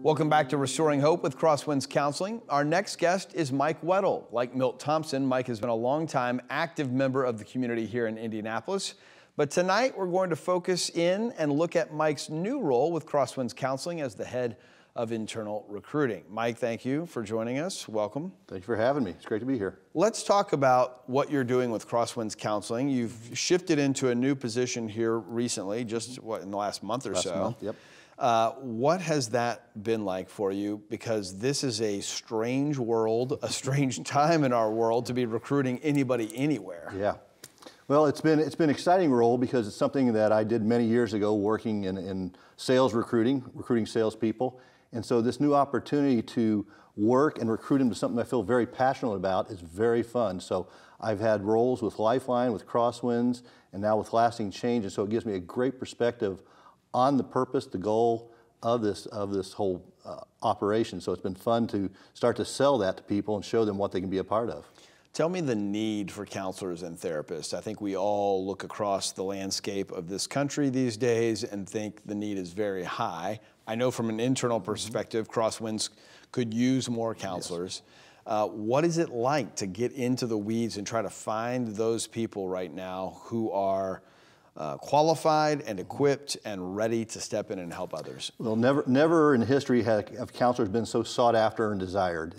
Welcome back to Restoring Hope with Crosswinds Counseling. Our next guest is Mike Weddle. Like Milt Thompson, Mike has been a longtime active member of the community here in Indianapolis. But tonight we're going to focus in and look at Mike's new role with Crosswinds Counseling as the head of internal recruiting. Mike, thank you for joining us. Welcome. Thank you for having me. It's great to be here. Let's talk about what you're doing with Crosswinds Counseling. You've shifted into a new position here recently, just in the last month or so. Last month, yep. What has that been like for you? Because this is a strange world, a strange time in our world to be recruiting anybody anywhere. Yeah. Well, it's been an exciting role because it's something that I did many years ago, working in sales recruiting salespeople. And so this new opportunity to work and recruit them to something I feel very passionate about is very fun. So I've had roles with Lifeline, with Crosswinds, and now with Lasting Change. And so it gives me a great perspective on the purpose, the goal of this whole operation. So it's been fun to start to sell that to people and show them what they can be a part of. Tell me the need for counselors and therapists. I think we all look across the landscape of this country these days and think the need is very high. I know from an internal perspective, Crosswinds could use more counselors. Yes. What is it like to get into the weeds and try to find those people right now who are qualified and equipped and ready to step in and help others? Well, never in history have counselors been so sought after and desired.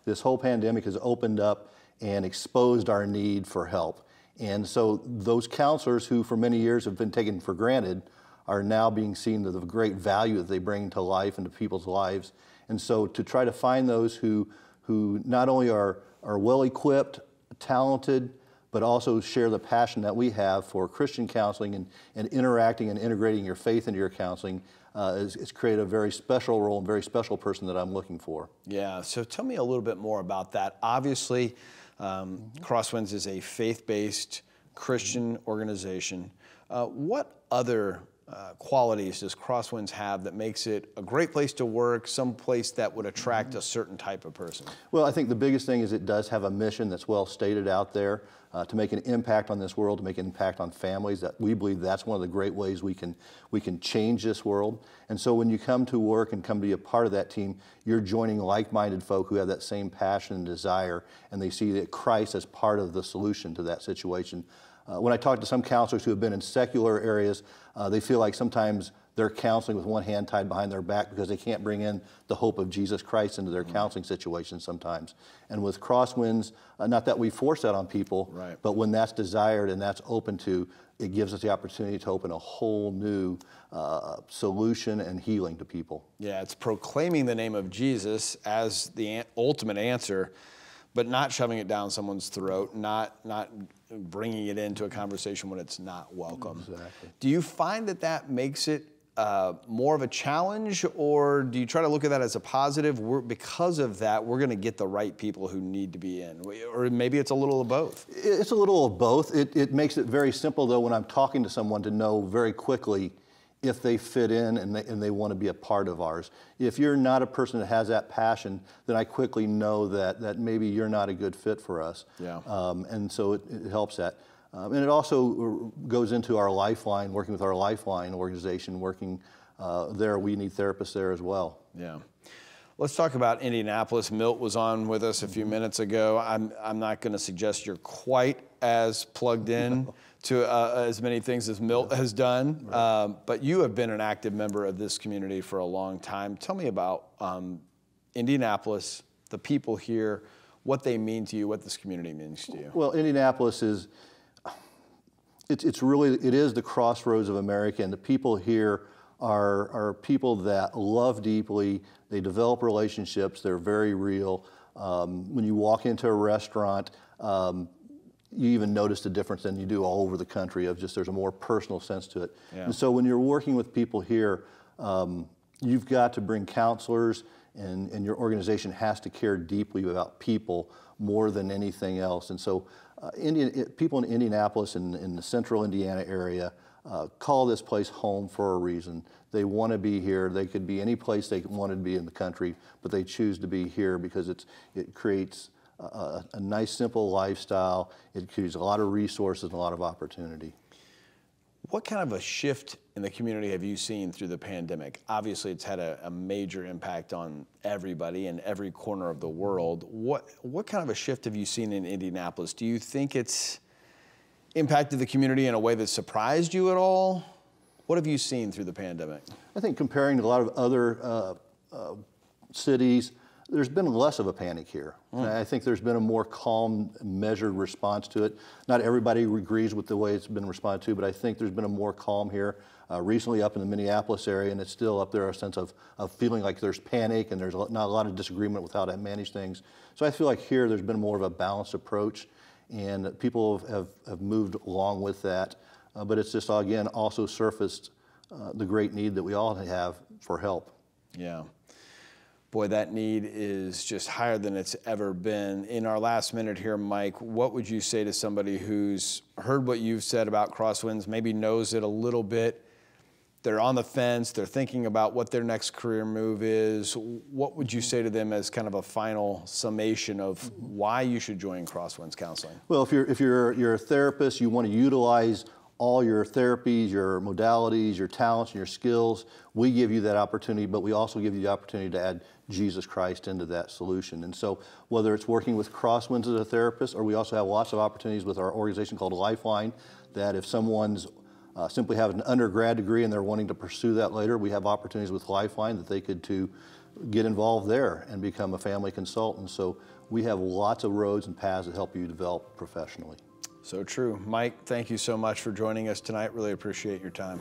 This whole pandemic has opened up and exposed our need for help. And so those counselors who for many years have been taken for granted are now being seen to the great value that they bring to life and to people's lives. And so to try to find those who not only are well equipped, talented, but also share the passion that we have for Christian counseling and interacting and integrating your faith into your counseling it's created a very special role and very special person that I'm looking for. Yeah, so tell me a little bit more about that. Obviously, Crosswinds is a faith-based Christian organization. What other qualities does Crosswinds have that makes it a great place to work, some place that would attract a certain type of person? Well, I think the biggest thing is it does have a mission that's well stated out there to make an impact on this world, to make an impact on families. That we believe that's one of the great ways we can change this world. And so when you come to work and come to be a part of that team, you're joining like-minded folk who have that same passion and desire, and they see that Christ as part of the solution to that situation. When I talk to some counselors who have been in secular areas, they feel like sometimes they're counseling with one hand tied behind their back because they can't bring in the hope of Jesus Christ into their counseling situations sometimes. And with Crosswinds, not that we force that on people, right, but when that's desired and that's open to, it gives us the opportunity to open a whole new solution and healing to people. Yeah, it's proclaiming the name of Jesus as the ultimate answer, but not shoving it down someone's throat, not bringing it into a conversation when it's not welcome. Exactly. Do you find that makes it more of a challenge, or do you try to look at that as a positive? Because of that, we're going to get the right people who need to be in, or maybe it's a little of both? It's a little of both. It makes it very simple, though, when I'm talking to someone to know very quickly if they fit in and they want to be a part of ours. If you're not a person that has that passion, then I quickly know that maybe you're not a good fit for us. Yeah. And so it helps that. And it also goes into our Lifeline, working with our Lifeline organization, working there. We need therapists there as well. Yeah. Let's talk about Indianapolis. Milt was on with us a few minutes ago. I'm not going to suggest you're quite as plugged in to as many things as Milt has done, Right. But you have been an active member of this community for a long time. Tell me about Indianapolis, the people here, what they mean to you, what this community means to you. Well, Indianapolis is, it is the crossroads of America, and the people here are people that love deeply. They develop relationships. They're very real. When you walk into a restaurant, you even notice the difference than you do all over the country of just there's a more personal sense to it. Yeah. And so when you're working with people here, you've got to bring counselors, and your organization has to care deeply about people more than anything else. And so people in Indianapolis and in the central Indiana area call this place home for a reason. They want to be here. They could be any place they wanted to be in the country, but they choose to be here because it creates a nice, simple lifestyle. It creates a lot of resources and a lot of opportunity. What kind of a shift in the community have you seen through the pandemic? Obviously, it's had a major impact on everybody in every corner of the world. What kind of a shift have you seen in Indianapolis? Do you think it's impacted the community in a way that surprised you at all? What have you seen through the pandemic? I think comparing to a lot of other cities, there's been less of a panic here. I think there's been a more calm, measured response to it. Not everybody agrees with the way it's been responded to, but I think there's been a more calm here. Recently up in the Minneapolis area, and it's still up there, a sense of feeling like there's panic and there's not a lot of disagreement with how to manage things. So I feel like here there's been more of a balanced approach, and people have moved along with that. But it's just, again, also surfaced the great need that we all have for help. Yeah. Boy, that need is just higher than it's ever been. In our last minute here, Mike, what would you say to somebody who's heard what you've said about Crosswinds, maybe knows it a little bit, they're on the fence, they're thinking about what their next career move is? What would you say to them as kind of a final summation of why you should join Crosswinds Counseling? Well, if you're a therapist, you want to utilize all your therapies, your modalities, your talents, and your skills. We give you that opportunity, but we also give you the opportunity to add Jesus Christ into that solution. And so whether it's working with Crosswinds as a therapist, or we also have lots of opportunities with our organization called Lifeline, that if someone's simply have an undergrad degree and they're wanting to pursue that later, we have opportunities with Lifeline that they could to get involved there and become a family consultant. So we have lots of roads and paths that help you develop professionally. So true. Mike, thank you so much for joining us tonight. Really appreciate your time.